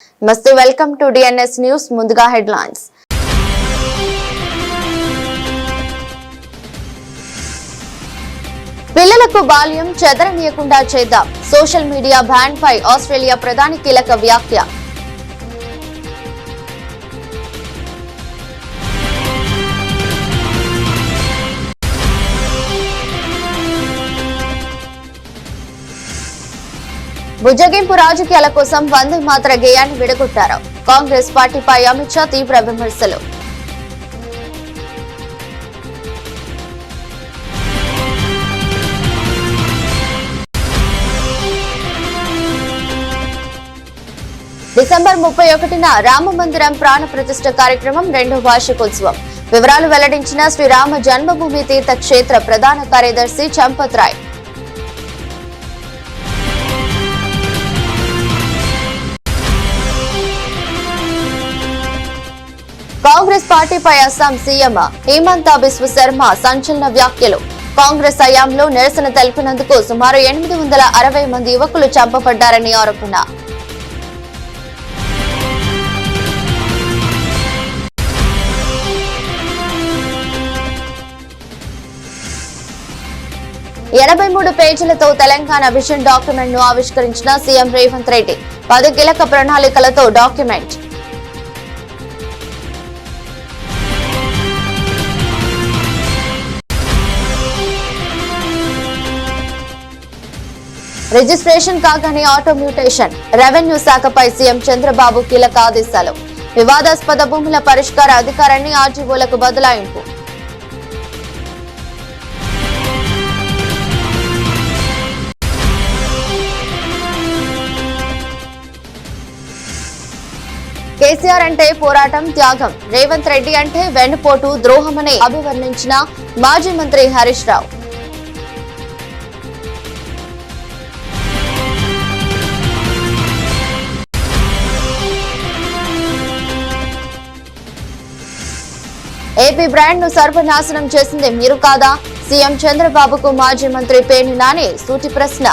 నమస్తే, welcome to DNS news. ముందుగా headlines. పిల్లలకు బాల్యం చెదరనీయకుండా చేద్దాం. సోషల్ మీడియా బ్యాన్ పై ఆస్ట్రేలియా ప్రధాని కీలక వ్యాఖ్య. బుజ్జగింపు రాజకీయాల కోసం వందే మాతర గేయాన్ని విడగొట్టారు. కాంగ్రెస్ పార్టీపై అమిత్ షా తీవ్ర విమర్శలు. డిసెంబర్ 31న రామ మందిరం ప్రాణ ప్రతిష్ఠ కార్యక్రమం 2వ వార్షికోత్సవం. వివరాలు వెల్లడించిన శ్రీరామ జన్మభూమి తీర్థ క్షేత్ర ప్రధాన కార్యదర్శి చంపత్ రాయ్. కాంగ్రెస్ పార్టీపై అస్సాం సీఎం హిమంతా బిశ్వ శర్మ సంచలన వ్యాఖ్యలు. కాంగ్రెస్ హయాంలో నిరసన తెలిపినందుకు సుమారు 860 మంది యువకులు చంపబడ్డారని ఆరోపణ. ఎనభై 3 పేజీలతో తెలంగాణ విజన్ డాక్యుమెంట్ ను ఆవిష్కరించిన సీఎం రేవంత్ రెడ్డి. 10 కీలక ప్రణాళికలతో డాక్యుమెంట్. రిజిస్ట్రేషన్ కాగానే ఆటో మ్యూటేషన్. రెవెన్యూ శాఖపై సీఎం చంద్రబాబు కీలక ఆదేశాలు. వివాదాస్పద భూముల పరిష్కార అధికారాన్ని ఆర్జీఓలకు బదలాయింపు. కేసీఆర్ అంటే పోరాటం, త్యాగం. రేవంత్ రెడ్డి అంటే వెన్నుపోటు, ద్రోహమని అభివర్ణించిన మాజీ మంత్రి హరీష్ రావు. ఏపీ బ్రాండ్ ను సర్వనాశనం చేసింది మీరు కాదా? సీఎం చంద్రబాబుకు మాజీ మంత్రి పేర్ని నాని సూటి ప్రశ్న.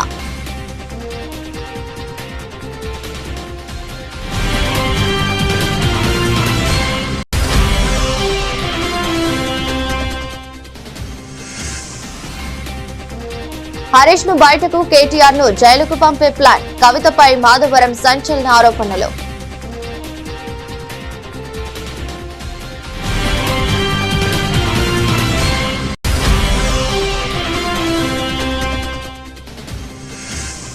హరీష్ ను బయటకు, కేటీఆర్ ను జైలుకు పంపే ప్లాన్. కవితపై మాధవరం సంచలన ఆరోపణలు.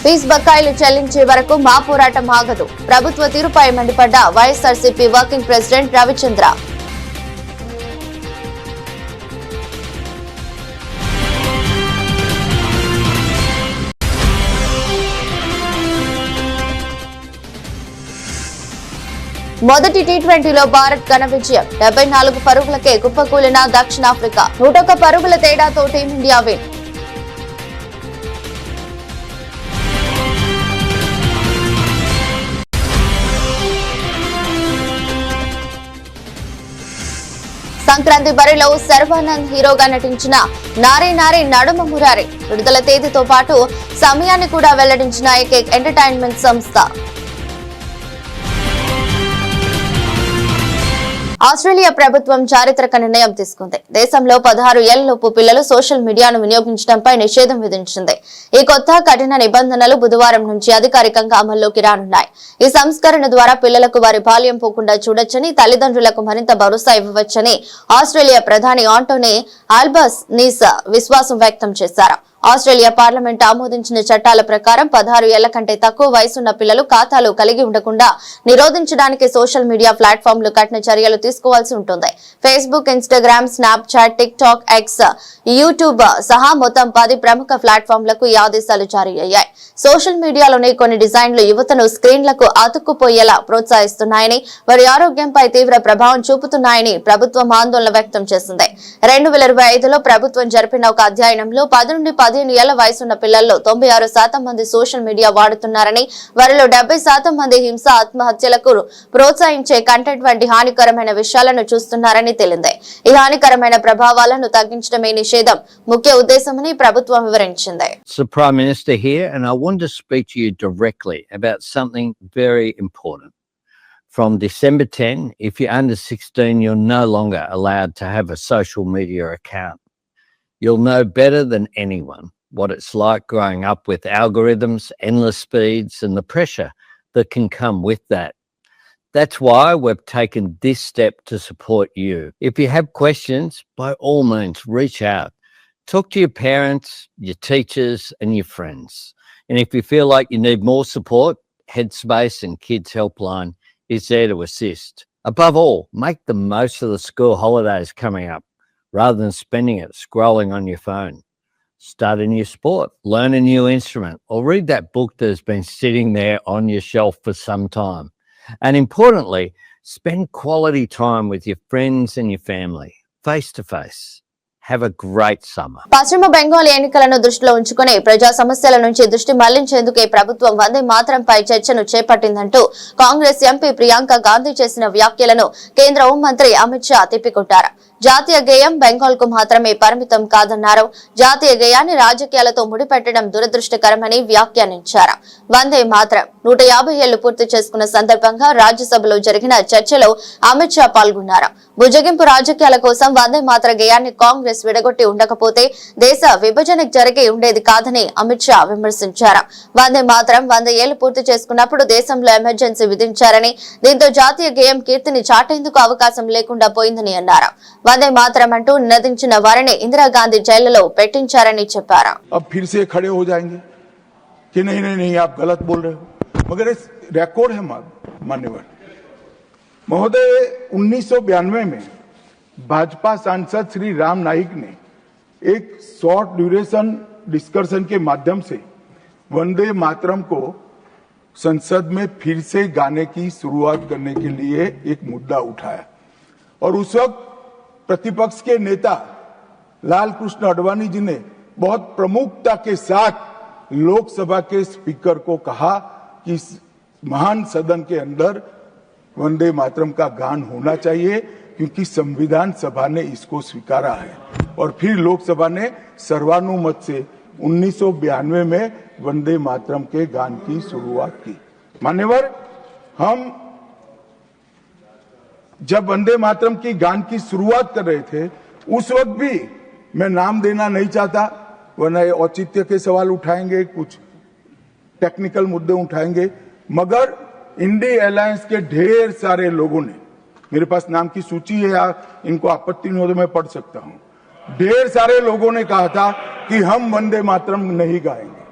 ఫీజు బకాయిలు చెల్లించే వరకు మా పోరాటం ఆగదు. ప్రభుత్వ తీరుపై మండిపడ్డ వైఎస్ఆర్సీపీ వర్కింగ్ ప్రెసిడెంట్ రవిచంద్ర. మొదటి టీ20లో భారత్ ఘన విజయం. 74 పరుగులకే కుప్పకూలిన దక్షిణాఫ్రికా. 101 పరుగుల తేడాతో టీమిండియా విన్. సంక్రాంతి బరిలో శర్వానంద్ హీరోగా నటించిన నారీ నారీ నడుమ మురారి విడుదల తేదీతో పాటు సమయాన్ని కూడా వెల్లడించిన ఏకైక్ ఎంటర్టైన్మెంట్ సంస్థ. ఆస్ట్రేలియా ప్రభుత్వం చారిత్రక నిర్ణయం తీసుకుంది. దేశంలో 16 ఏళ్లలోపు పిల్లలు సోషల్ మీడియాను వినియోగించడంపై నిషేధం విధించింది. ఈ కొత్త కఠిన నిబంధనలు బుధవారం నుంచి అధికారికంగా అమల్లోకి రానున్నాయి. ఈ సంస్కరణ ద్వారా పిల్లలకు వారి బాల్యం పోకుండా చూడొచ్చని, తల్లిదండ్రులకు మరింత భరోసా ఇవ్వవచ్చని ఆస్ట్రేలియా ప్రధాని ఆంటోనీ ఆల్బనీస్ విశ్వాసం వ్యక్తం చేశారు. ఆస్ట్రేలియా పార్లమెంట్ ఆమోదించిన చట్టాల ప్రకారం 16 ఏళ్ల కంటే తక్కువ వయసున్న పిల్లలు ఖాతాలు కలిగి ఉండకుండా నిరోధించడానికి సోషల్ మీడియా ప్లాట్ఫామ్లు కఠిన చర్యలు తీసుకోవాల్సి ఉంటుంది. Facebook, Instagram, Snapchat, tick talk, X, YouTube సహా మొత్తం 10 ప్రముఖ ప్లాట్ఫామ్లకు ఈ ఆదేశాలు జారీ అయ్యాయి. సోషల్ మీడియాలోని కొన్ని డిజైన్లు యువతను స్క్రీన్లకు అతుక్కుపోయేలా ప్రోత్సహిస్తున్నాయని, వారి ఆరోగ్యంపై తీవ్ర ప్రభావం చూపుతున్నాయని ప్రభుత్వం ఆందోళన వ్యక్తం చేసింది. 2025లో ప్రభుత్వం జరిపిన ఒక అధ్యయనంలో 10 నుండి 15 ఏళ్ల వయసున్న పిల్లల్లో 96% మంది సోషల్ మీడియా వాడుతున్నారని, వారిలో 70% మంది హింస, ఆత్మహత్యలకు ప్రోత్సహించే కంటెంట్ వంటి హానికరమైన విషయాలను చూస్తున్నారని తెలింది. ఈ హానికరమైన ప్రభావాలను తగ్గించడమే నిషేధం ముఖ్య ఉద్దేశమని ప్రభుత్వం వివరించింది. The Prime Minister here, and I want to speak to you directly about something very important. From December 10, if you're under 16, you're no longer allowed to have a social media account. You'll know better than anyone what it's like growing up with algorithms, endless speeds, and the pressure that can come with that. That's why we've taken this step to support you. If you have questions, by all means, reach out. Talk to your parents, your teachers, and your friends. And if you feel like you need more support, Headspace and Kids Helpline is there to assist. Above all, make the most of the school holidays coming up rather than spending it scrolling on your phone. Start a new sport, learn a new instrument, or read that book that has been sitting there on your shelf for some time. And importantly, spend quality time with your friends and your family, face to face. Have a great summer. పశ్చిమ బెంగాల్ ఎన్నికలను దృష్టిలో ఉంచుకుని ప్రజా సమస్యల నుంచి దృష్టి మళ్లించేందుకే ప్రభుత్వం వందే మాతరంపై చర్చను చేపట్టిందంటూ కాంగ్రెస్ ఎంపీ ప్రియాంక గాంధీ చేసిన వ్యాఖ్యలను కేంద్ర హోంమంత్రి అమిత్ షా తిప్పికొట్టారు. జాతీయ గేయం బెంగాల్ కు మాత్రమే పరిమితం కాదన్నారు. జాతీయ గేయాన్ని రాజకీయాలతో ముడిపెట్టడం దురదృష్టకరమని వ్యాఖ్యానించారు. వందే మాతరం 150 ఏళ్లు పూర్తి చేసుకున్న సందర్భంగా రాజ్యసభలో జరిగిన చర్చలో అమిత్ షా పాల్గొన్నారు. భుజగింపు రాజకీయాల కోసం వందే మాతర గేయాన్ని కాంగ్రెస్ విడగొట్టి ఉండకపోతే దేశ విభజన జరిగి ఉండేది కాదని అమిత్ షా విమర్శించారు. వందే మాతరం 100 ఏళ్లు పూర్తి చేసుకున్నప్పుడు దేశంలో ఎమర్జెన్సీ విధించారని, దీంతో జాతీయ గేయం కీర్తిని చాటేందుకు అవకాశం లేకుండా పోయిందని అన్నారు. వందే మాతరం అంటూ నినదించిన వారిని ఇందిరాగాంధీ జైలులో పెట్టించారని చెప్పారు. अब फिर से खड़े हो जाएंगे कि नहीं नहीं नहीं आप गलत बोल रहे हो, मगर इस रिकॉर्ड है मान्यवर महोदय। 1992 में भाजपा सांसद श्री राम नाईक ने एक शॉर्ट ड्यूरेशन डिस्कशन के माध्यम से वंदे मातरम को संसद में फिर से गाने की शुरुआत करने के लिए एक मुद्दा उठाया और उस वक्त प्रतिपक्ष के नेता लाल कृष्ण आडवाणी जी ने बहुत प्रमुखता के साथ लोकसभा के स्पीकर को कहा कि इस महान सदन के अंदर वंदे मातरम का गान होना चाहिए, क्योंकि संविधान सभा ने इसको स्वीकारा है। और फिर लोकसभा ने सर्वानुमत से 1992 में वंदे मातरम के गान की शुरुआत की। मान्यवर, हम जब वंदे मातरम की गान की शुरुआत कर रहे थे उस वक्त भी, मैं नाम देना नहीं चाहता वरना औचित्य के सवाल उठाएंगे, कुछ टेक्निकल मुद्दे उठाएंगे, मगर इंडी अलायंस के ढेर सारे लोगों ने, मेरे पास नाम की सूची है, इनको आपत्ति नहीं हो तो मैं पढ़ सकता हूं, ढेर सारे लोगों ने कहा था कि हम वंदे मातरम नहीं गाएंगे,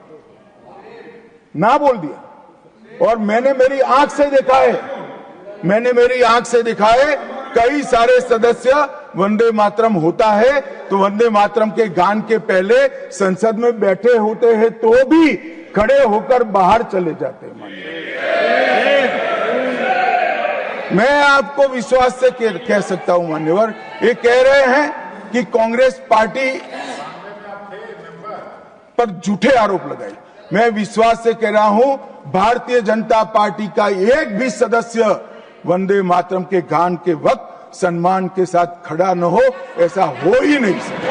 ना बोल दिया। और मैंने मेरी आंख से देखा है कई सारे सदस्य वंदे मातरम होता है तो वंदे मातरम के गान के पहले संसद में बैठे होते हैं तो भी खड़े होकर बाहर चले जाते हैं। मैं आपको विश्वास से कह सकता हूं मान्यवर, ये कह रहे हैं कि कांग्रेस पार्टी पर झूठे आरोप लगाए। मैं विश्वास से कह रहा हूं, भारतीय जनता पार्टी का एक भी सदस्य वंदे मातरम के गान के वक्त सम्मान के साथ खड़ा न हो, ऐसा हो ही नहीं सकता।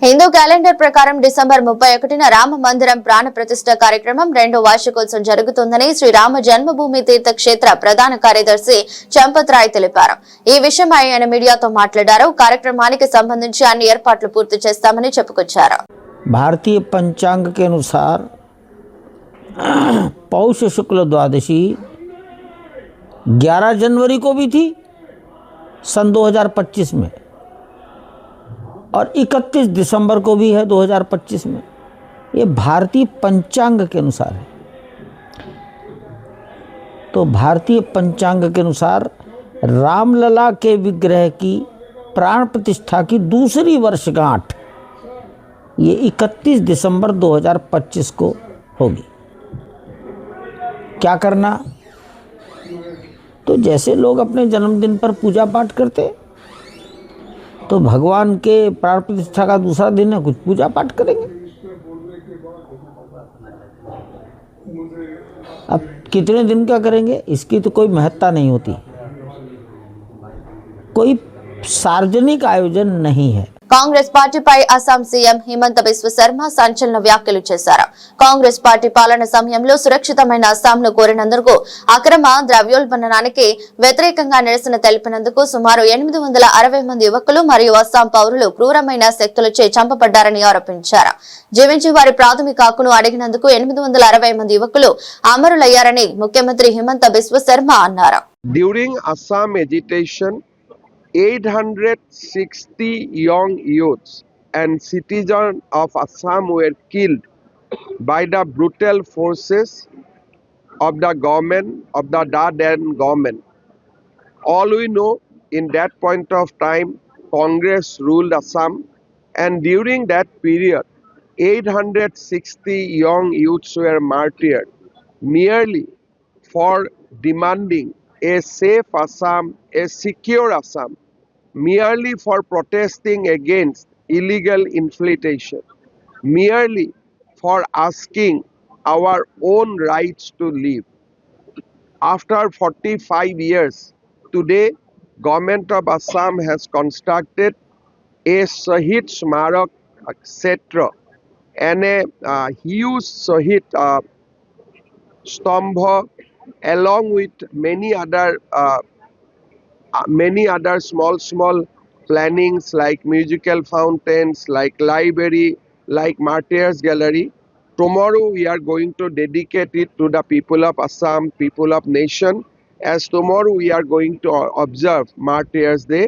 హిందూ క్యాలెండర్ ప్రకారం డిసెంబర్ 31న రామ మందిరం ప్రాణ ప్రతిష్ఠ కార్యక్రమం 2వ వార్షికోత్సవం జరుగుతుందని శ్రీరామ జన్మభూమి తీర్థ క్షేత్ర ప్రధాన కార్యదర్శి చంపత్ రాయ్ తెలిపారు. ఈ విషయమై ఆయన మీడియాతో మాట్లాడారు. కార్యక్రమానికి సంబంధించి అన్ని ఏర్పాట్లు పూర్తి చేస్తామని చెప్పుకొచ్చారు. भारतीय पंचांग के अनुसार पौष शुक्ल द्वादशी 11 जनवरी को भी थी सन 2025 में और 31 दिसंबर को भी है 2025 में। ये भारतीय पंचांग के अनुसार है। तो भारतीय पंचांग के अनुसार रामलला के विग्रह की प्राण प्रतिष्ठा की दूसरी वर्षगांठ ये 31 दिसंबर 2025 को होगी। क्या करना? तो जैसे लोग अपने जन्मदिन पर पूजा पाठ करते तो भगवान के प्राण प्रतिष्ठा का दूसरा दिन है, कुछ पूजा पाठ करेंगे। अब कितने दिन का करेंगे इसकी तो कोई महत्ता नहीं होती, कोई सार्वजनिक आयोजन नहीं है। కాంగ్రెస్ పార్టీపై అస్సాం సీఎం హిమంత బిశ్వ శర్మ సంచలన వ్యాఖ్యలు చేశారు. కాంగ్రెస్ పార్టీ పాలన సమయంలో సురక్షితమైన అస్సాంను కోరినందుకు అక్రమ ద్రవ్యోల్బణానికి వ్యతిరేకంగా నిరసన తెలిపినందుకు సుమారు 860 మంది యువకులు మరియు అస్సాం పౌరులు క్రూరమైన శక్తులచే చంపబడ్డారని ఆరోపించారు. జీవించి వారి ప్రాథమిక హక్కును అడిగినందుకు 860 మంది యువకులు అమరులయ్యారని ముఖ్యమంత్రి హిమంత బిశ్వ శర్మ అన్నారు. During Assam agitation, 860 young youths and citizens of Assam were killed by the brutal forces of the government, of the Daden government. All we know, in that point of time, Congress ruled Assam, and during that period, 860 young youths were martyred merely for demanding a safe Assam, a secure Assam, merely for protesting against illegal infiltration, merely for asking our own rights to live. After 45 years, today, Government of Assam has constructed a Shahid Smarak Setra and a huge Shahid Stambha, along with many other small plannings like musical fountains, like library, like martyrs gallery. Tomorrow we are going to dedicate it to the people of Assam, people of nation, as tomorrow we are going to observe Martyrs Day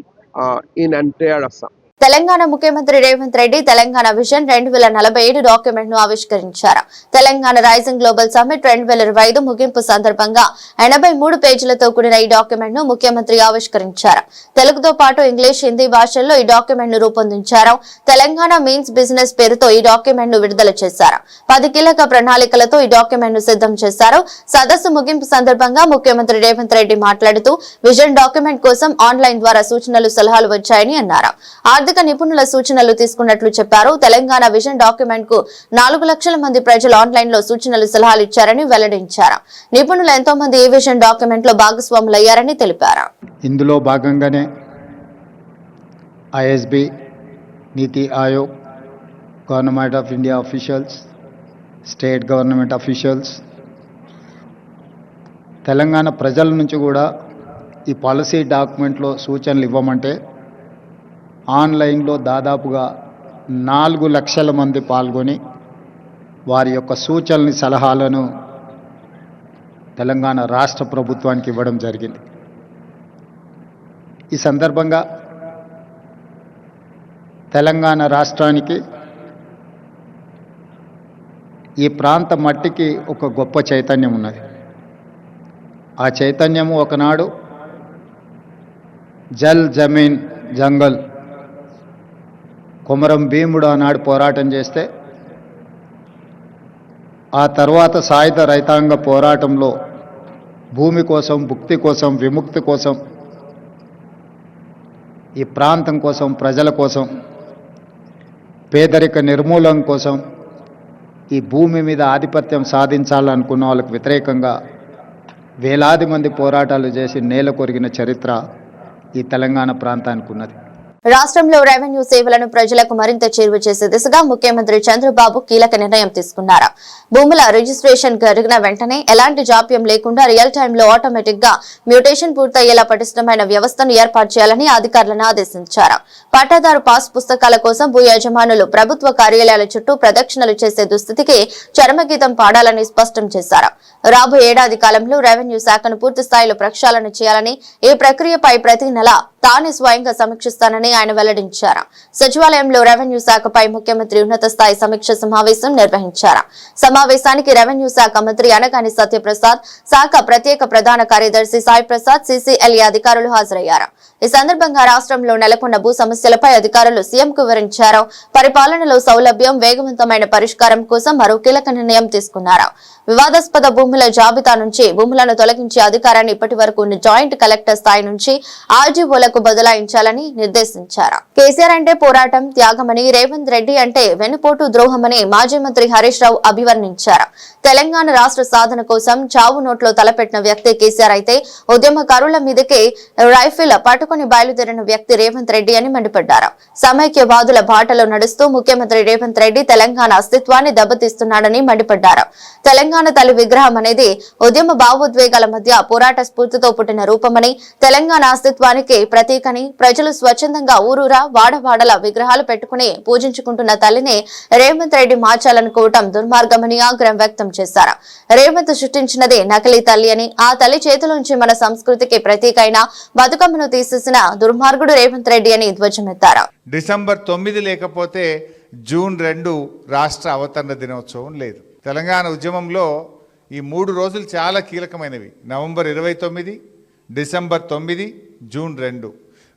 in entire Assam. Telangana ముఖ్యమంత్రి Revanth Reddy Telangana vision 2047 document ను ఆవిష్కరించారు. Telangana rising global summit 2025 ముగింపు సందర్భంగా 83 పేజీలతో కూడిన ఈ document ను ముఖ్యమంత్రి ఆవిష్కరించారు. తెలుగుతో పాటు ఇంగ్లీష్, హిందీ భాషల్లో ఈ డాక్యుమెంట్ ను రూపొందించారు. తెలంగాణ మీన్స్ బిజినెస్ పేరుతో ఈ డాక్యుమెంట్ ను విడుదల చేశారు. 10 కీలక ప్రణాళికలతో ఈ డాక్యుమెంట్ ను సిద్ధం చేశారు. సదస్సు ముగింపు సందర్భంగా ముఖ్యమంత్రి రేవంత్ రెడ్డి మాట్లాడుతూ విజన్ డాక్యుమెంట్ కోసం ఆన్లైన్ ద్వారా సూచనలు, సలహాలు వచ్చాయని అన్నారు. ఆర్థిక నిపుణుల సూచనలు తీసుకున్నట్లు చెప్పారు. తెలంగాణ విజన్ డాక్యుమెంట్ కు 4 లక్షల మంది ప్రజలు ఆన్లైన్ లో సూచనలు, సలహాలు ఇచ్చారని వెల్లడించారు. నిపుణులు ఎంతో మంది ఈ విజన్ డాక్యుమెంట్ లో భాగస్వాములయ్యారని తెలిపారు. ఇందులో భాగంగానే ISB, NITI Aayog, government of India officials, state government officials, Telangana ప్రజల నుంచి కూడా ఈ పాలసీ డాక్యుమెంట్లో సూచనలు ఇవ్వమంటే ఆన్లైన్లో దాదాపుగా 4 లక్షల మంది పాల్గొని వారి యొక్క సూచనలు, సలహాలను తెలంగాణ రాష్ట్ర ప్రభుత్వానికి ఇవ్వడం జరిగింది. ఈ సందర్భంగా తెలంగాణ రాష్ట్రానికి, ఈ ప్రాంత మట్టికి ఒక గొప్ప చైతన్యం ఉన్నది. ఆ చైతన్యము ఒకనాడు జల్, జమీన్, జంగల్, కొమరం భీముడు ఆనాడు పోరాటం చేస్తే ఆ తర్వాత సాయుధ రైతాంగ పోరాటంలో భూమి కోసం, భుక్తి కోసం, విముక్తి కోసం, ఈ ప్రాంతం కోసం, ప్రజల కోసం, పేదరిక నిర్మూలన కోసం, ఈ భూమి మీద ఆధిపత్యం సాధించాలనుకున్న వాళ్ళకు వ్యతిరేకంగా వేలాది మంది పోరాటాలు చేసి నేల కొరిగిన చరిత్ర ఈ తెలంగాణ ప్రాంతానికి ఉన్నది. రాష్ట్రంలో రెవెన్యూ సేవలను ప్రజలకు మరింత చేరువ చేసే దిశగా ముఖ్యమంత్రి చంద్రబాబు కీలక నిర్ణయం తీసుకున్నారు. భూముల రిజిస్ట్రేషన్ జరిగిన వెంటనే ఎలాంటి జాప్యం లేకుండా రియల్ టైంలో ఆటోమేటిక్ గా మ్యూటేషన్ పూర్తయ్యేలా పటిష్టమైన వ్యవస్థను ఏర్పాటు చేయాలని అధికారులను ఆదేశించారు. పట్టాదారు పాస్ పుస్తకాల కోసం భూ యజమానులు ప్రభుత్వ కార్యాలయాల చుట్టూ ప్రదక్షిణలు చేసే దుస్థితికి చరమగీతం పాడాలని స్పష్టం చేశారు. రాబోయే ఏడాది కాలంలో రెవెన్యూ శాఖను పూర్తి స్థాయిలో ప్రక్షాళన చేయాలని, ఈ ప్రక్రియపై ప్రతి నెల తానే స్వయంగా సమీక్షిస్తానని ఆయన వెల్లడించారు. సచివాలయంలో రెవెన్యూ శాఖపై ముఖ్యమంత్రి ఉన్నత స్థాయి సమీక్ష సమావేశం నిర్వహించారు. సమావేశానికి రెవెన్యూ శాఖ మంత్రి అనగాని సత్యప్రసాద్, శాఖ ప్రత్యేక ప్రధాన కార్యదర్శి సాయి ప్రసాద్, సిసిఎల్ఏ అధికారులు హాజరయ్యారు. ఈ సందర్భంగా రాష్ట్రంలో నెలకొన్న భూ సమస్యలపై అధికారులు సీఎంకు వివరించారు. పరిపాలనలో సౌలభ్యం, వేగవంతమైన పరిష్కారం కోసం మరో కీలక నిర్ణయం తీసుకున్నారు. వివాదాస్పద భూముల జాబితా నుంచి భూములను తొలగించే అధికారాన్ని ఇప్పటి వరకు జాయింట్ కలెక్టర్ స్థాయి నుంచి ఆర్జీఓలకు ఎమ్మెల్యేలకు బదలాయించాలని నిర్దేశించారు. కేసీఆర్ అంటే పోరాటం, త్యాగమని, రేవంత్ రెడ్డి అంటే వెన్నుపోటు ద్రోహమని మాజీ మంత్రి హరీష్ రావు అభివర్ణించారు. తెలంగాణ రాష్ట్ర సాధన కోసం చావు నోట్లో తలపెట్టిన వ్యక్తి కేసీఆర్ అయితే ఉద్యమకారుల మీదకే రైఫిల్ పట్టుకుని బయలుదేరిన వ్యక్తి రేవంత్ రెడ్డి అని మండిపడ్డారు. సమైక్యవాదుల బాటలో నడుస్తూ ముఖ్యమంత్రి రేవంత్ రెడ్డి తెలంగాణ అస్తిత్వాన్ని దెబ్బతీస్తున్నాడని మండిపడ్డారు. తెలంగాణ తల్లి విగ్రహం అనేది ఉద్యమ భావోద్వేగాల మధ్య పోరాట స్ఫూర్తితో పుట్టిన రూపమని, తెలంగాణ అస్తిత్వానికి ప్రతీకని, ప్రజలు స్వచ్ఛందంగా ఊరూరా వాడవాడల విగ్రహాలు పెట్టుకుని పూజించుకుంటున్న తల్లిని రేవంత్ రెడ్డి మార్చాలనుకోవటం దుర్మార్గమని ఆగ్రహం వ్యక్తం చేశారు. రేవంత్ సృష్టించినదే నకిలీ తల్లి అని, ఆ తల్లి చేతిలోంచి మన సంస్కృతికి ప్రతీక అయిన బతుకమ్మను తీసేసిన దుర్మార్గుడు రేవంత్ రెడ్డి అని ధ్వజమెత్తారు. డిసెంబర్ 9 లేకపోతే జూన్ 2 రాష్ట్ర అవతరణ దినోత్సవం లేదు. తెలంగాణ ఉద్యమంలో ఈ 3 రోజులు చాలా కీలకమైనవి. November 29, December 9, June 2.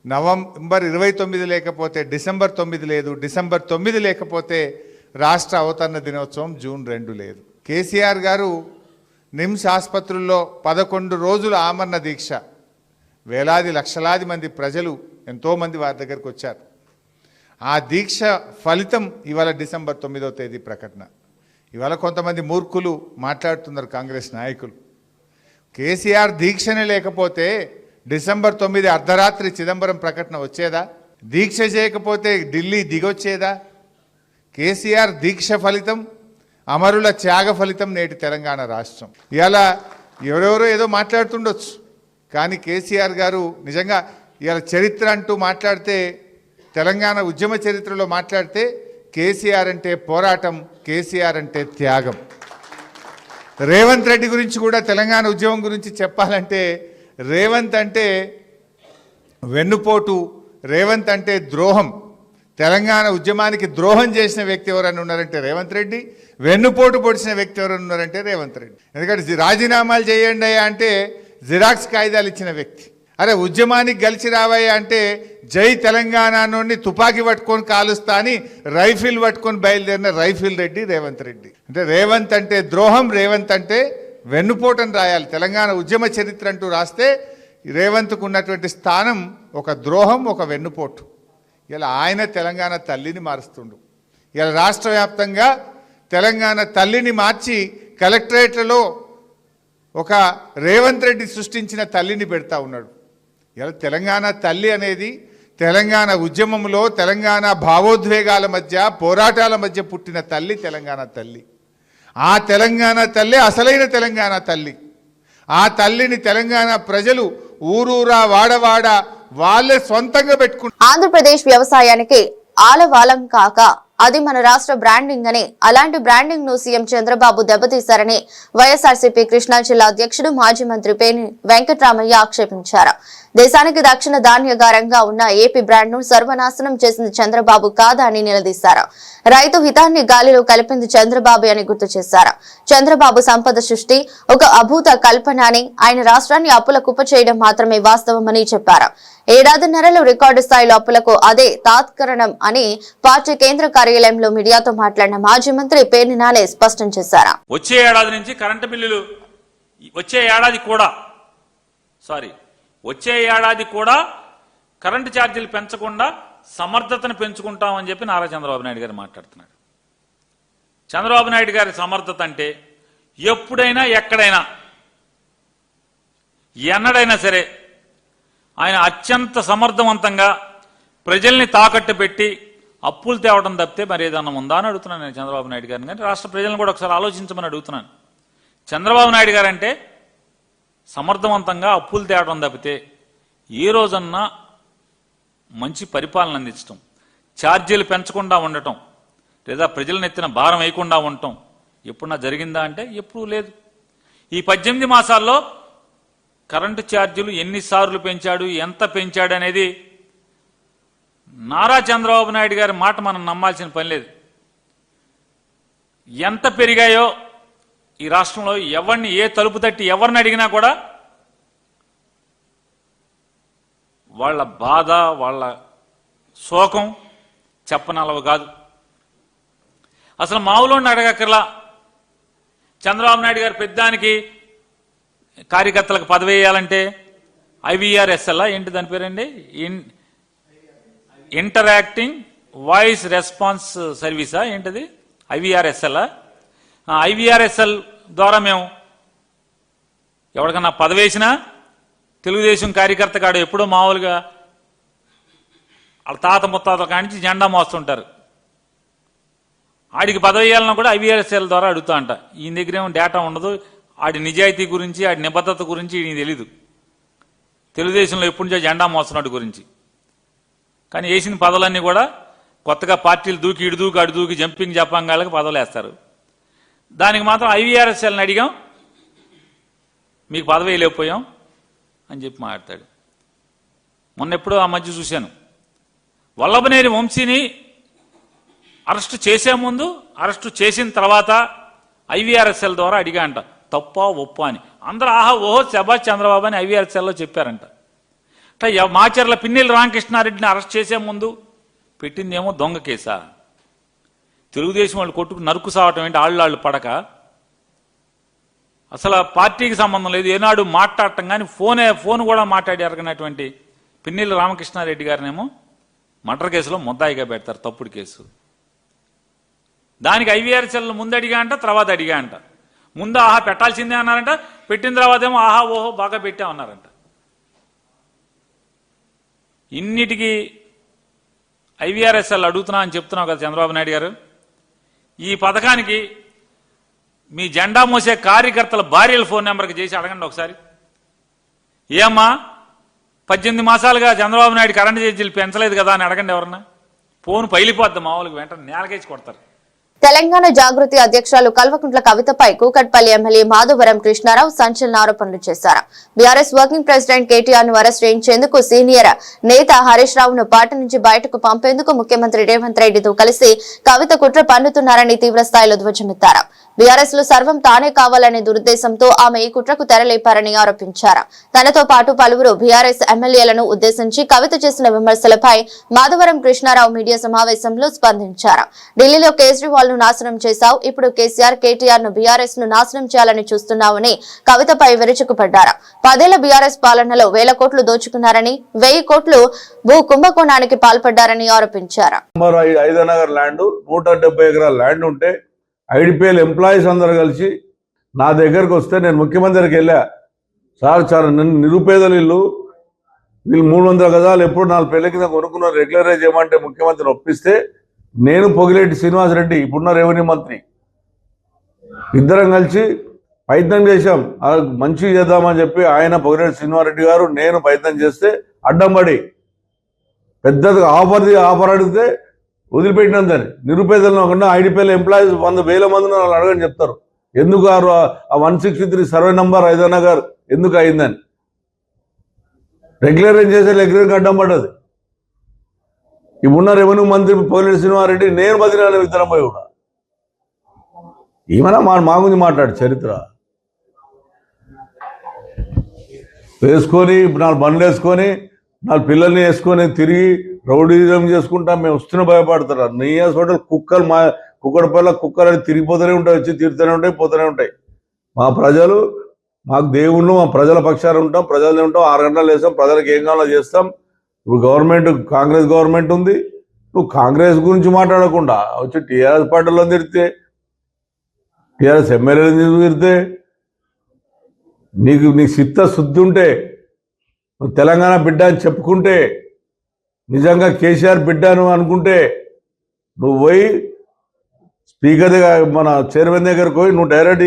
నవంబర్ 29 లేకపోతే డిసెంబర్ 9 లేదు, డిసెంబర్ 9 లేకపోతే రాష్ట్ర అవతరణ దినోత్సవం జూన్ 2 లేదు. కేసీఆర్ గారు నిమ్స్ ఆసుపత్రుల్లో 11 రోజుల ఆమరణ దీక్ష, వేలాది లక్షలాది మంది ప్రజలు ఎంతోమంది వారి దగ్గరకు వచ్చారు. ఆ దీక్ష ఫలితం ఇవాళ డిసెంబర్ 9వ తేదీ ప్రకటన. ఇవాళ కొంతమంది మూర్ఖులు మాట్లాడుతున్నారు కాంగ్రెస్ నాయకులు. కేసీఆర్ దీక్షనే లేకపోతే డిసెంబర్ 9 అర్ధరాత్రి చిదంబరం ప్రకటన వచ్చేదా? దీక్ష చేయకపోతే ఢిల్లీ దిగొచ్చేదా? కేసీఆర్ దీక్ష ఫలితం, అమరుల త్యాగ ఫలితం నేటి తెలంగాణ రాష్ట్రం. ఇలా ఎవరెవరో ఏదో మాట్లాడుతుండొచ్చు, కానీ కేసీఆర్ గారు నిజంగా ఇవాళ చరిత్ర అంటూ మాట్లాడితే, తెలంగాణ ఉద్యమ చరిత్రలో మాట్లాడితే కేసీఆర్ అంటే పోరాటం, కేసీఆర్ అంటే త్యాగం. రేవంత్ రెడ్డి గురించి కూడా తెలంగాణ ఉద్యమం గురించి చెప్పాలంటే, రేవంత్ అంటే వెన్నుపోటు, రేవంత్ అంటే ద్రోహం. తెలంగాణ ఉద్యమానికి ద్రోహం చేసిన వ్యక్తి ఎవరన్నా ఉన్నారంటే రేవంత్ రెడ్డి, వెన్నుపోటు పొడిచిన వ్యక్తి ఎవరన్నా ఉన్నారంటే రేవంత్ రెడ్డి. ఎందుకంటే రాజీనామాలు చేయండి అంటే జిరాక్స్ కాగితాలు ఇచ్చిన వ్యక్తి. అరే ఉద్యమానికి గెలిచి రావయ్యా అంటే జై తెలంగాణ నుండి తుపాకీ పట్టుకొని కాలుస్తా అని రైఫిల్ పట్టుకొని బయలుదేరిన రైఫిల్ రెడ్డి రేవంత్ రెడ్డి. అంటే రేవంత్ అంటే ద్రోహం, రేవంత్ అంటే వెన్నుపోటని రాయాలి. తెలంగాణ ఉద్యమ చరిత్ర అంటూ రాస్తే రేవంత్కు ఉన్నటువంటి స్థానం ఒక ద్రోహం, ఒక వెన్నుపోటు. ఇలా ఆయన తెలంగాణ తల్లిని మారుస్తుండు. ఇలా రాష్ట్ర వ్యాప్తంగా తెలంగాణ తల్లిని మార్చి కలెక్టరేట్లలో ఒక రేవంత్ రెడ్డి సృష్టించిన తల్లిని పెడతా ఉన్నాడు. ఇలా తెలంగాణ తల్లి అనేది తెలంగాణ ఉద్యమంలో తెలంగాణ భావోద్వేగాల మధ్య, పోరాటాల మధ్య పుట్టిన తల్లి తెలంగాణ తల్లి. ఆ తెలంగాణ తల్లి అసలైన తెలంగాణ తల్లి. ఆ తల్లిని తెలంగాణ ప్రజలు ఊరూరా వాడవాడ వాళ్ళే సొంతంగా పెట్టుకుంటారు. ఆంధ్రప్రదేశ్ వ్యవసాయానికి ఆలవాలం కాక అది మన రాష్ట్ర బ్రాండింగ్ అని, అలాంటి బ్రాండింగ్ ను సీఎం చంద్రబాబు దెబ్బతీశారని వైఎస్ఆర్సీపీ కృష్ణా జిల్లా అధ్యక్షుడు మాజీ మంత్రి పేర్ని వెంకట్రామయ్య ఆక్షేపించారు. దేశానికి దక్షిణ ధాన్యగారంగా ఉన్న ఏపీ బ్రాండ్ ను సర్వనాశనం చేసింది చంద్రబాబు కాదా అని నిలదీశారు. రైతు హితాన్ని గాలిలో కలిపింది చంద్రబాబు అని గుర్తు చేశారు. చంద్రబాబు సంపద సృష్టి ఒక అభూత కల్పన అని, ఆయన రాష్ట్రాన్ని అప్పుల కుప్ప చేయడం మాత్రమే వాస్తవమని చెప్పారు. ఏడాదిన్నరలో రికార్డు స్థాయిలో అప్పులకు అదే తాత్కరణం అని పార్టీ కేంద్ర కార్యాలయంలో మీడియాతో మాట్లాడిన మాజీ మంత్రి పేర్ని నాని స్పష్టం చేశారు. వచ్చే ఏడాది నుంచి కరెంటు బిల్లులు వచ్చే ఏడాది కూడా కరెంటు ఛార్జీలు పెంచకుండా సమర్థతను పెంచుకుంటామని చెప్పి నారా చంద్రబాబు నాయుడు గారు మాట్లాడుతున్నాడు. చంద్రబాబు నాయుడు గారి సమర్థత అంటే ఎప్పుడైనా, ఎక్కడైనా, ఎన్నడైనా సరే ఆయన అత్యంత సమర్థవంతంగా ప్రజల్ని తాకట్టు పెట్టి అప్పులు తేవడం తప్పితే మరి ఏదన్నా ఉందా అని అడుగుతున్నాను నేను చంద్రబాబు నాయుడు గారిని. కానీ రాష్ట్ర ప్రజలను కూడా ఒకసారి ఆలోచించమని అడుగుతున్నాను. చంద్రబాబు నాయుడు గారు అంటే సమర్థవంతంగా అప్పులు తేవడం తప్పితే ఏ రోజన్నా మంచి పరిపాలన అందించడం, ఛార్జీలు పెంచకుండా ఉండటం, లేదా ప్రజలను ఎత్తిన భారం వేయకుండా ఉండటం ఎప్పుడన్నా జరిగిందా అంటే ఎప్పుడూ లేదు. ఈ 18 మాసాల్లో కరెంటు ఛార్జీలు ఎన్నిసార్లు పెంచాడు, ఎంత పెంచాడు అనేది నారా చంద్రబాబు నాయుడు గారి మాట మనం నమ్మాల్సిన పని లేదు. ఎంత పెరిగాయో ఈ రాష్ట్రంలో ఎవరిని ఏ తలుపు తట్టి ఎవరిని అడిగినా కూడా వాళ్ళ బాధ, వాళ్ళ శోకం చెప్పనలవు కాదు. అసలు మామూలుని అడగక్కర్లా. చంద్రబాబు నాయుడు గారు పెద్దానికి కార్యకర్తలకు పదవి వేయాలంటే IVRSL ఏంటి దాని పేరండి? ఇంటరాక్టింగ్ వాయిస్ రెస్పాన్స్ సర్వీసా ఏంటిది? IVRSL. IVRSL ద్వారా మేము ఎవరికన్నా పదవి వేసినా తెలుగుదేశం కార్యకర్త కాడు ఎప్పుడో మామూలుగా వాళ్ళ తాత ముత్తాతల కానించి జెండా మోస్తుంటారు. ఆడికి పదవి వేయాలన్నా కూడా IVRSL ద్వారా అడుగుతా అంట. ఈయన దగ్గర ఏమో డేటా ఉండదు. ఆడి నిజాయితీ గురించి, ఆడి నిబద్ధత గురించి ఈయన తెలీదు. తెలుగుదేశంలో ఎప్పటి నుంచో జెండా మోస్తున్నాడు గురించి. కానీ వేసిన పదవులన్నీ కూడా కొత్తగా పార్టీలు దూకి ఇడు దూకి అడు దూకి జంపింగ్ జపాంగాళ్ళకి పదవులు వేస్తారు. దానికి మాత్రం IVRSLని అడిగాం, మీకు పదవి లేకపోయాం అని చెప్పి మాట్లాడతాడు. మొన్న ఎప్పుడో ఆ మధ్య చూశాను, వల్లభనేని వంశీని అరెస్టు చేసే ముందు, అరెస్టు చేసిన తర్వాత IVRSL ద్వారా అడిగా అంట, తప్ప ఒప్ప అని. అందరూ ఆహా ఓహో శభాష్ చంద్రబాబు అని IVRSLలో చెప్పారంట. మాచర్ల పిన్నెల్లి రామకృష్ణారెడ్డిని అరెస్ట్ చేసే ముందు పెట్టిందేమో దొంగ కేసా. తెలుగుదేశం వాళ్ళు కొట్టుకు నరుకు సావటం ఏంటి? ఆళ్ళు పడక అసలు పార్టీకి సంబంధం లేదు, ఏనాడు మాట్లాడటం కానీ ఫోన్ కూడా మాట్లాడి అరగనటువంటి పిన్నెల్లి రామకృష్ణారెడ్డి గారినేమో మర్డర్ కేసులో ముద్దాయిగా పెడతారు, తప్పుడు కేసు. దానికి IVRSL ముందు అడిగా అంట, తర్వాత అడిగా అంట. ముందు ఆహా పెట్టాల్సిందే అన్నారంట, పెట్టిన తర్వాత ఏమో ఆహా ఓహో బాగా పెట్టామన్నారంట. ఇన్నిటికీ IVRSL అడుగుతున్నా అని చెప్తున్నావు కదా చంద్రబాబు నాయుడు గారు. ఈ పథకానికి మీ జెండా మోసే కార్యకర్తల భార్యల ఫోన్ నెంబర్కి చేసి అడగండి ఒకసారి. ఏమ్మా 18 మాసాలుగా చంద్రబాబు నాయుడు కరెంటు ఛార్జీలు పెంచలేదు కదా అని అడగండి ఎవరన్నా. ఫోన్ పైలిపోద్ది మామూలుగా, వెంటనే నేలకేసి కొడతారు. తెలంగాణ జాగృతి అధ్యక్షురాలు కల్వకుంట్ల కవితపై కూకట్పల్లి ఎమ్మెల్యే మాధవరం కృష్ణారావు సంచలన ఆరోపణలు చేశారు. బీఆర్ఎస్ వర్కింగ్ ప్రెసిడెంట్ కేటీఆర్ ను అరెస్ట్ చేయించేందుకు సీనియర్ నేత హరీష్ రావును పార్టీ నుంచి బయటకు పంపేందుకు ముఖ్యమంత్రి రేవంత్ రెడ్డితో కలిసి కవిత కుట్ర పన్నుతున్నారని తీవ్రస్థాయిలో ధ్వజమెత్తారు. బీఆర్ఎస్ లో సర్వం తానే కావాలనే దురుద్దేశంతో ఆమె ఈ కుట్రకు తెరలేపారని ఆరోపించారు. తనతో పాటు పలువురు బీఆర్ఎస్ ఎమ్మెల్యేలను ఉద్దేశించి కవిత చేసిన విమర్శలపై మాధవరం కృష్ణారావు మీడియా సమావేశంలో స్పందించారు. ఢిల్లీలో కేజ్రీవాల్ ను నాశనం చేశావు, ఇప్పుడు కేసీఆర్ కేటీఆర్ ను బీఆర్ఎస్ ను నాశనం చేయాలని చూస్తున్నావని కవితపై విరుచుకుపడ్డారు. 10 ఏళ్ల బీఆర్ఎస్ పాలనలో 1000 కోట్లు దోచుకున్నారని, 1000 కోట్లు భూ కుంభకోణానికి పాల్పడ్డారని ఆరోపించారు. 5 నగర్ ల్యాండ్ 170 ఎకరాల ల్యాండ్ ఉంటే IDPL ఎంప్లాయీస్ అందరు కలిసి నా దగ్గరకు వస్తే నేను ముఖ్యమంత్రికి వెళ్ళా, సార్ చాలా నిరుపేదలు ఇల్లు వీళ్ళు 300 గజాలు ఎప్పుడు 4 పెళ్లి కింద కొనుక్కున్నారు, రెగ్యులరైజ్ చేయమంటే ముఖ్యమంత్రిని ఒప్పిస్తే నేను పొగిలేటి శ్రీనివాసరెడ్డి ఇప్పుడున్న రెవెన్యూ మంత్రి ఇద్దరం కలిసి ప్రయత్నం చేశాం, మంచిగా చేద్దామని చెప్పి ఆయన పొగిలేటి శ్రీనివాసరెడ్డి గారు నేను ప్రయత్నం చేస్తే అడ్డం పడి పెద్దగా ఆఫర్ అడిగితే వదిలిపెట్టినందని. నిరుపేదలను కాకుండా IDPL ఎంప్లాయీస్ 100,000 మందిని వాళ్ళు అడగని చెప్తారు ఎందుకు ఆ 163 సర్వే నంబర్ 5 నగర్ ఎందుకు అయిందని. రెగ్యులరైజ్ చేసే రెగ్యులర్గా అడ్డం పడ్డది. ఇప్పుడున్న రెవెన్యూ మంత్రి పొగిలేటి శ్రీనివాసరెడ్డి నేను బదిలీ ఇద్దరం పోయి కూడా ఏమైనా మా గురించి మాట్లాడు చరిత్ర వేసుకొని 4 బండ్లు వేసుకొని 4 పిల్లల్ని వేసుకొని తిరిగి రౌడీజం చేసుకుంటా మేము వస్తున్న భయపడతారు. నెయ్యి హోటల్ కుక్కలు కుక్కడపల్ల కుక్కలు అని తిరిగిపోతూనే ఉంటాయి, వచ్చి తిరుగుతూనే ఉంటాయి, పోతూనే ఉంటాయి. మా ప్రజలు మాకు దేవుళ్ళు, మా ప్రజల పక్షాలు ఉంటాం, ప్రజలనే ఉంటాం. 6 గంటలు వేస్తాం, ప్రజలకు ఏం కావాలో చేస్తాం. ఇప్పుడు గవర్నమెంట్ కాంగ్రెస్ గవర్నమెంట్ ఉంది, నువ్వు కాంగ్రెస్ గురించి మాట్లాడకుండా వచ్చి TRS పార్టీలో తిరిగితే, TRS ఎమ్మెల్యేలు తిరిగితే నీ చిత్తశుద్ధి ఉంటే, నువ్వు తెలంగాణ బిడ్డ అని చెప్పుకుంటే, నిజంగా కేసీఆర్ బిడ్డను అనుకుంటే నువ్వు పోయి స్పీకర్ దగ్గర మన చైర్మన్ దగ్గరకు పోయి నువ్వు డైరెక్ట్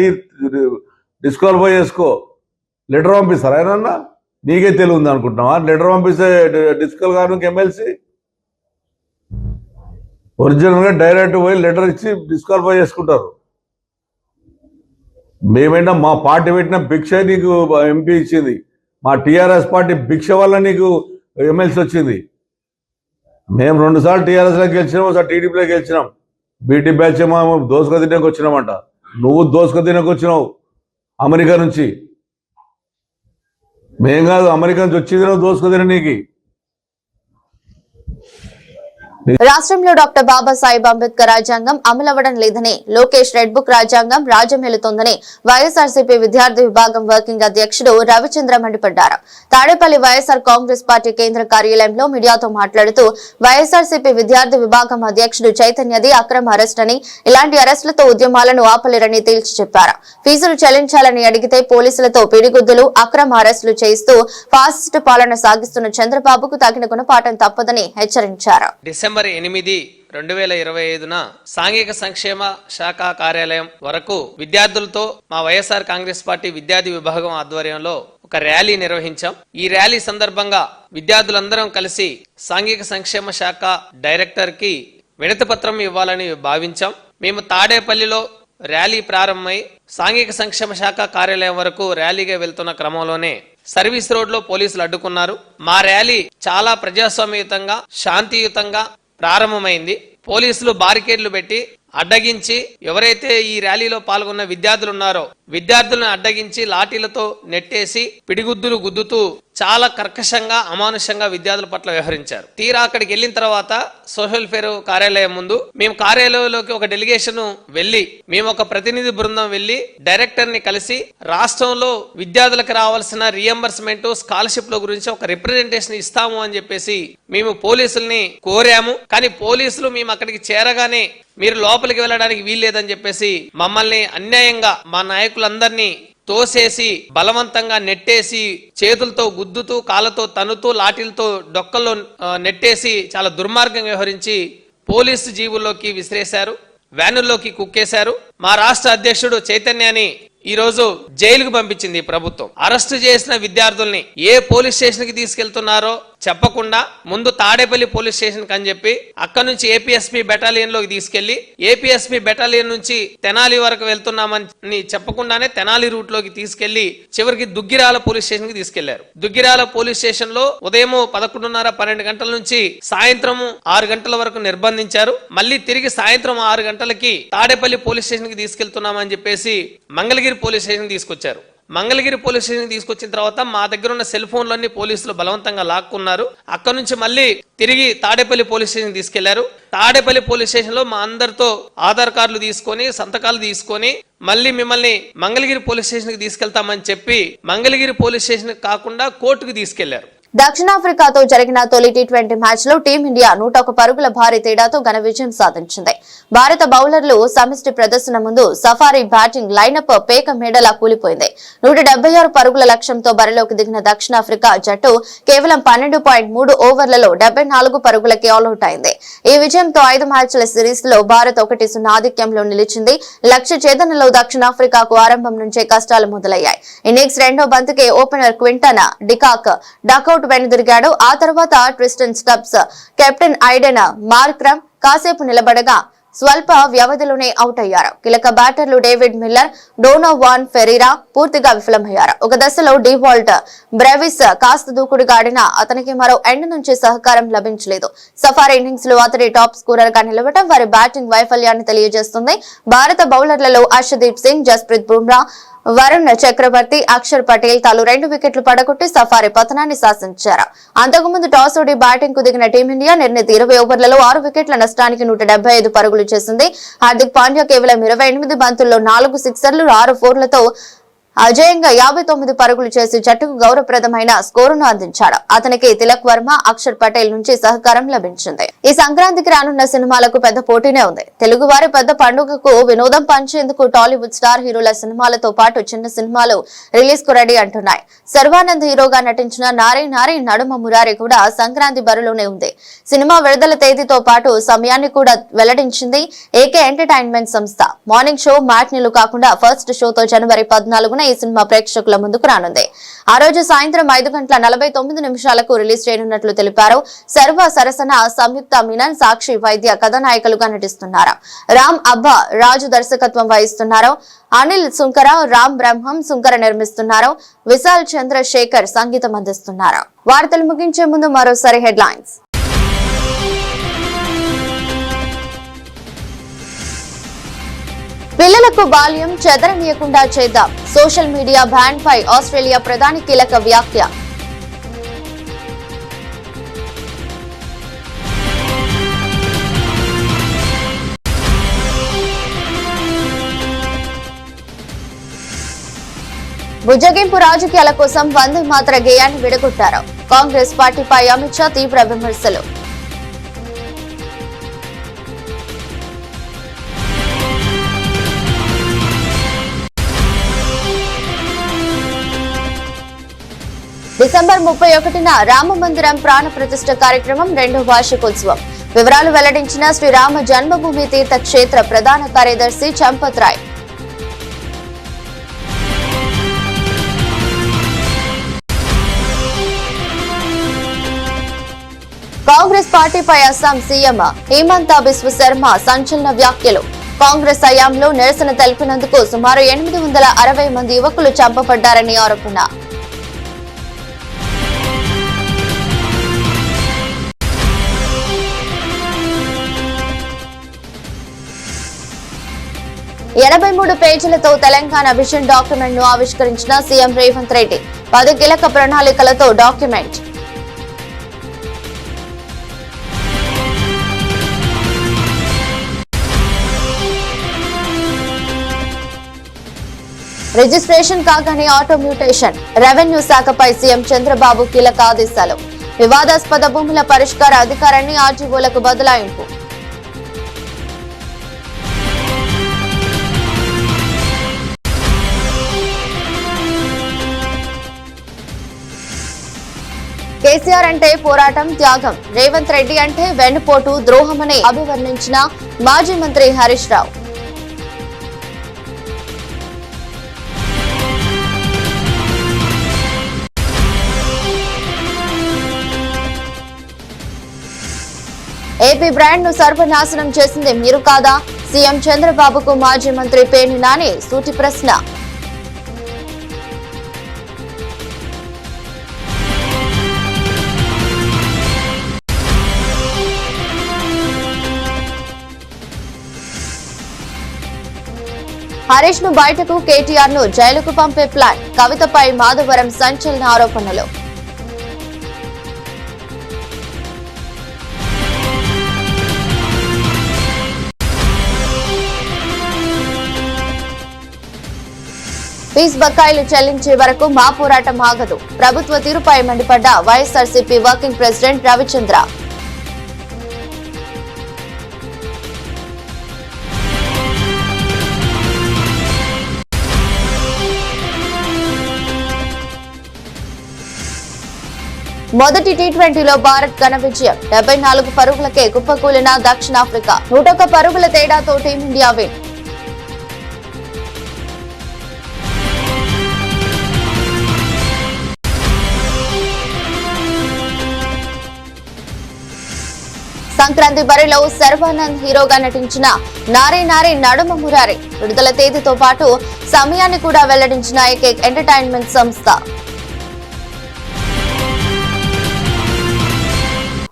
డిస్క్వాలిఫై చేసుకో. లెటర్ పంపిస్తారా ఆయన? నీకే తెలివి ఉంది అనుకుంటున్నావా? లెటర్ పంపిస్తే డిస్క్వాల్ గారు ఎమ్మెల్సీ ఒరిజినల్గా డైరెక్ట్ పోయి లెటర్ ఇచ్చి డిస్క్వాలిఫై చేసుకుంటారు. మేమేంటో మా పార్టీ పెట్టిన భిక్ష నీకు ఎంపీ ఇచ్చింది, మా TRS పార్టీ భిక్ష వల్ల నీకు ఎమ్మెల్సీ వచ్చింది. మేము 2 సార్లు TRSలోకి గెలిచినాం, ఒకసారి TDPలోకి గెలిచినాం. బీటీ బ్యాచ్ దోసుక తినకు వచ్చినామంట. నువ్వు దోసుక తినకు వచ్చినావు అమెరికా నుంచి, మేం కాదు అమెరికా నుంచి వచ్చింది నువ్వు దోసుక తిన. నీకు రాష్ట్రంలో డాక్టర్ బాబాసాహెబ్ అంబేద్కర్ రాజ్యాంగం అమలవ్వడం లేదని, లోకేష్ రెడ్ బుక్ రాజ్యాంగం రాజ్యమేలుతోందని వైఎస్ఆర్సీపీ విద్యార్థి విభాగం వర్కింగ్ అధ్యక్షుడు రవిచంద్ర మండిపడ్డారు. తాడేపల్లి వైఎస్ఆర్ కాంగ్రెస్ పార్టీ కేంద్ర కార్యాలయంలో మీడియాతో మాట్లాడుతూ వైఎస్ఆర్సీపీ విద్యార్థి విభాగం అధ్యక్షుడు చైతన్యది అక్రమ అరెస్ట్ అని, ఇలాంటి అరెస్టులతో ఉద్యమాలను ఆపలేరని తేల్చి చెప్పారు. ఫీజులు చెల్లించాలని అడిగితే పోలీసులతో పిడిగుద్దులు, అక్రమ అరెస్టులు చేయిస్తూ ఫాసిస్టు పాలన సాగిస్తున్న చంద్రబాబుకు తగిన గుణపాఠం తప్పదని హెచ్చరించారు. డిసెంబర్ 8, 2025న సాంఘిక సంక్షేమ శాఖ కార్యాలయం వరకు విద్యార్థులతో మా వైఎస్ఆర్ కాంగ్రెస్ పార్టీ విద్యార్థి విభాగం ఆధ్వర్యంలో ఒక ర్యాలీ నిర్వహించాం. ఈ ర్యాలీ సందర్భంగా విద్యార్థులందరం కలిసి సాంఘిక సంక్షేమ శాఖ డైరెక్టర్ కి వినతి పత్రం ఇవ్వాలని భావించాం. మేము తాడేపల్లిలో ర్యాలీ ప్రారంభమై సాంఘిక సంక్షేమ శాఖ కార్యాలయం వరకు ర్యాలీగా వెళ్తున్న క్రమంలోనే సర్వీస్ రోడ్ లో పోలీసులు అడ్డుకున్నారు. మా ర్యాలీ చాలా ప్రజాస్వామ్యయుతంగా, శాంతియుతంగా ప్రారంభమైంది. పోలీసులు బారికేడ్లు పెట్టి అడ్డగించి ఎవరైతే ఈ ర్యాలీలో పాల్గొన్న విద్యార్థులు ఉన్నారో విద్యార్థులను అడ్డగించి లాఠీలతో నెట్టేసి పిడిగుద్దులు గుద్దుతూ చాలా కర్కశంగా, అమానుషంగా విద్యార్థుల పట్ల వ్యవహరించారు. తీరా అక్కడికి వెళ్ళిన తర్వాత సోషల్ వెల్ఫేర్ కార్యాలయం ముందు మేము కార్యాలయంలోకి ఒక డెలిగేషన్ వెళ్లి, మేము ఒక ప్రతినిధి బృందం వెళ్లి డైరెక్టర్ ని కలిసి రాష్ట్రంలో విద్యార్థులకు రావాల్సిన రియంబర్స్మెంట్, స్కాలర్షిప్ల గురించి ఒక రిప్రజెంటేషన్ ఇస్తాము అని చెప్పేసి మేము పోలీసుల్ని కోరాము. కానీ పోలీసులు మేము అక్కడికి చేరగానే మీరు లోపలికి వెళ్ళడానికి వీల్లేదని చెప్పేసి మమ్మల్ని అన్యాయంగా మా నాయకులందరినీ తోసేసి బలవంతంగా నెట్టేసి చేతులతో గుద్దుతూ, కాళ్ళతో తన్నుతూ, లాఠీలతో డొక్కల్లో నెట్టేసి చాలా దుర్మార్గంగా వ్యవహరించి పోలీసు జీవుల్లోకి విసిరేశారు, వ్యానుల్లోకి కుక్కేశారు. మా రాష్ట్ర అధ్యక్షుడు చైతన్యాన్ని ఈ రోజు జైలుకు పంపించింది ప్రభుత్వం. అరెస్టు చేసిన విద్యార్థుల్ని ఏ పోలీస్ స్టేషన్ కి తీసుకెళ్తున్నారో చెప్పకుండా ముందు తాడేపల్లి పోలీస్ స్టేషన్ అని చెప్పి అక్కడ నుంచి ఏపీఎస్పీ బెటాలియన్ లోకి తీసుకెళ్లి ఏపీఎస్పీ బెటాలియన్ నుంచి తెనాలి వరకు వెళ్తున్నామని చెప్పకుండానే తెనాలి రూట్ లోకి తీసుకెళ్లి చివరికి దుగ్గిరాల పోలీస్ స్టేషన్ కి తీసుకెళ్లారు. దుగ్గిరాల పోలీస్ స్టేషన్ లో ఉదయం 11:30, 12 గంటల నుంచి సాయంత్రం 6 గంటల వరకు నిర్బంధించారు. మళ్ళీ తిరిగి సాయంత్రం 6 గంటలకి తాడేపల్లి పోలీస్ స్టేషన్ కి తీసుకెళ్తున్నామని చెప్పేసి మంగళగిరి పోలీస్ స్టేషన్ తీసుకొచ్చారు. మంగళగిరి పోలీస్ స్టేషన్ తీసుకొచ్చిన తర్వాత మా దగ్గర ఉన్న సెల్ ఫోన్లన్నీ పోలీసులు బలవంతంగా లాక్కున్నారు. అక్కడ నుంచి మళ్ళీ తిరిగి తాడేపల్లి పోలీస్ స్టేషన్ తీసుకెళ్లారు. తాడేపల్లి పోలీస్ స్టేషన్ లో మా అందరితో ఆధార్ కార్డులు తీసుకొని, సంతకాలు తీసుకొని మళ్ళీ మిమ్మల్ని మంగళగిరి పోలీస్ స్టేషన్ కి తీసుకెళ్తామని చెప్పి మంగళగిరి పోలీస్ స్టేషన్ కాకుండా కోర్టుకు తీసుకెళ్లారు. దక్షిణాఫ్రికాతో జరిగిన తొలి టీ20 మ్యాచ్ లో టీమిండియా 101 పరుగుల భారీ తేడాతో ఘన విజయం సాధించింది. భారత బౌలర్లు సమిష్టి ప్రదర్శన ముందు సఫారీ బ్యాటింగ్ లైనప్ పేక మేడలా కూలిపోయింది. 176 పరుగుల లక్ష్యంతో బరిలోకి దిగిన దక్షిణాఫ్రికా జట్టు కేవలం 12.3 ఓవర్లలో 74 పరుగులకి ఆల్అౌట్ అయింది. ఈ విజయంతో 5 మ్యాచ్ల సిరీస్ లో భారత్ 1-0 ఆధిక్యంలో నిలిచింది. లక్ష్య ఛేదనలో దక్షిణాఫ్రికాకు ఆరంభం నుంచే కష్టాలు మొదలయ్యాయి. ఇన్నింగ్స్ రెండో బంతికే ఓపెనర్ క్వింటన్ డికాక్ డకౌట్ వెనుదిరిగాడు. ఆ తర్వాత Tristan Stubbs, captain Aiden Markram కాసేపు నిలబడగా స్వల్ప వ్యవధిలోనే అవుట్ అయ్యారు. కీలక బ్యాటర్లు డేవిడ్ మిల్లర్, డోనోవాన్ ఫెరీరా పూర్తిగా విఫలమయ్యారు. ఒక దశలో డివాల్ట్ బ్రెవిస్ కాస్త దూకుడుగా ఆడినా అతనికి మరో ఎండ్ నుంచి సహకారం లభించలేదు. సఫారీ ఇన్నింగ్స్ లో అతడి టాప్ స్కోరర్ గా నిలవడం వారి బ్యాటింగ్ వైఫల్యాన్ని తెలియజేస్తుంది. భారత బౌలర్లలో హర్షదీప్ సింగ్, జస్ప్రీత్ బుమ్రా, వరుణ్ చక్రవర్తి, అక్షర్ పటేల్ తాలు 2 వికెట్లు పడగొట్టి సఫారీ పతనాన్ని శాసించారు. అంతకుముందు టాస్ ఓడి బ్యాటింగ్ కు దిగిన టీమిండియా నిర్ణీత 20 ఓవర్లలో 6 వికెట్ల నష్టానికి 175 పరుగులు చేసింది. హార్దిక్ పాండ్యా కేవలం 28 బంతుల్లో 4 సిక్సర్లు, 6 ఫోర్లతో అజేయంగా 59 పరుగులు చేసి జట్టుకు గౌరవప్రదమైన స్కోరును అందించాడు. అతనికి తిలక్ వర్మ, అక్షర్ పటేల్ నుంచి సహకారం లభించింది. ఈ సంక్రాంతికి రానున్న సినిమాలకు పెద్ద పోటీనే ఉంది. తెలుగు వారి పెద్ద పండుగకు వినోదం పంచేందుకు టాలీవుడ్ స్టార్ హీరోల సినిమాలతో పాటు చిన్న సినిమాలు రిలీజ్ కు రెడీ అంటున్నాయి. సర్వానంద్ హీరోగా నటించిన నారీ నారీ నడుమ మురారి కూడా సంక్రాంతి బరిలోనే ఉంది. సినిమా విడుదల తేదీతో పాటు సమయాన్ని కూడా వెల్లడించింది ఏకే ఎంటర్టైన్మెంట్ సంస్థ. మార్నింగ్ షో, మ్యాట్నీలు కాకుండా ఫస్ట్ షోతో జనవరి 14న ఈ సినిమా ప్రేక్షకుల ముందుకు రానుంది. ఆ రోజు సాయంత్రం 5:49 రిలీజ్ చేయనున్నట్లు తెలిపారు. సర్వ సరసన, సంయుక్త మీనన్, సాక్షి వైద్య కథానాయకులుగా నటిస్తున్నారు. రామ్ అబ్బా రాజు దర్శకత్వం వహిస్తున్నారు. అనిల్ సుంకర, రామ్ బ్రహ్మం సుంకర నిర్మిస్తున్నారు. విశాల్ చంద్రశేఖర్ సంగీతం అందిస్తున్నారు. వార్తలు ముగించే ముందు మరోసారి హెడ్లైన్స్. పిల్లలకు బాల్యం చెదరనీయకుండా చేద్దాం. సోషల్ మీడియా బ్యాన్ పై ఆస్ట్రేలియా ప్రధాని కీలక వ్యాఖ్య. బుజ్జగింపు రాజకీయాల కోసం వందే మాతర గేయాన్ని విడగొట్టారు. కాంగ్రెస్ పార్టీపై అమిత్ షా తీవ్ర విమర్శలు. డిసెంబర్ 31న రామ మందిరం ప్రాణ ప్రతిష్ఠ కార్యక్రమం 2వ వార్షికోత్సవం. వివరాలు వెల్లడించిన శ్రీరామ జన్మభూమి తీర్థ క్షేత్ర ప్రధాన కార్యదర్శి చంపత్ రాయ్. కాంగ్రెస్ పార్టీపై అస్సాం సీఎం హిమంత బిశ్వ శర్మ సంచలన వ్యాఖ్యలు. కాంగ్రెస్ హయాంలో నిరసన తెలిపినందుకు సుమారు 860 మంది యువకులు చంపబడ్డారని ఆరోపణ. ఎనభై 3 పేజీలతో తెలంగాణ విజన్ డాక్యుమెంట్ ను ఆవిష్కరించిన సీఎం రేవంత్ రెడ్డి. 10 కీలక ప్రణాళికలతో డాక్యుమెంట్. రిజిస్ట్రేషన్ కాగానే ఆటో మ్యూటేషన్. రెవెన్యూ శాఖపై సీఎం చంద్రబాబు కీలక ఆదేశాలు. వివాదాస్పద భూముల పరిష్కార అధికారాన్ని ఆర్టీఓలకు బదలాయింపు. కేసీఆర్ అంటే పోరాటం, త్యాగం. రేవంత్ రెడ్డి అంటే వెన్నుపోటు, ద్రోహమని అభివర్ణించిన మాజీ మంత్రి హరీష్ రావు. ఏపీ బ్రాండ్ ను సర్వనాశనం చేసింది మీరు కాదా? సీఎం చంద్రబాబుకు మాజీ మంత్రి పేర్ని నాని సూటి ప్రశ్న. హరీష్ ను బయటకు, కేటీఆర్ ను జైలుకు పంపే ప్లాన్. కవితపై మాధవరం సంచలన ఆరోపణలు. ఫీజు బకాయిలు చెల్లించే వరకు మా పోరాటం ఆగదు. ప్రభుత్వ తీరుపై మండిపడ్డ వైఎస్ఆర్సీపీ వర్కింగ్ ప్రెసిడెంట్ రవిచంద్ర. మొదటి టీ20లో భారత్ ఘన విజయం. 74 పరుగులకే కుప్పకూలిన దక్షిణాఫ్రికా. 101 పరుగుల తేడాతో టీమిండియా విన్. సంక్రాంతి బరిలో శర్వానంద్ హీరోగా నటించిన నారీ నారీ నడుమ మురారి విడుదల తేదీతో పాటు సమయాన్ని కూడా వెల్లడించిన ఏకైక ఎంటర్టైన్మెంట్ సంస్థ.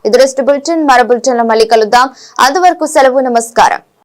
ఇది బులెటిన్. మరో బులెటిన్లో మళ్ళీ కలుద్దాం. అంతవరకు సెలవు. నమస్కారం.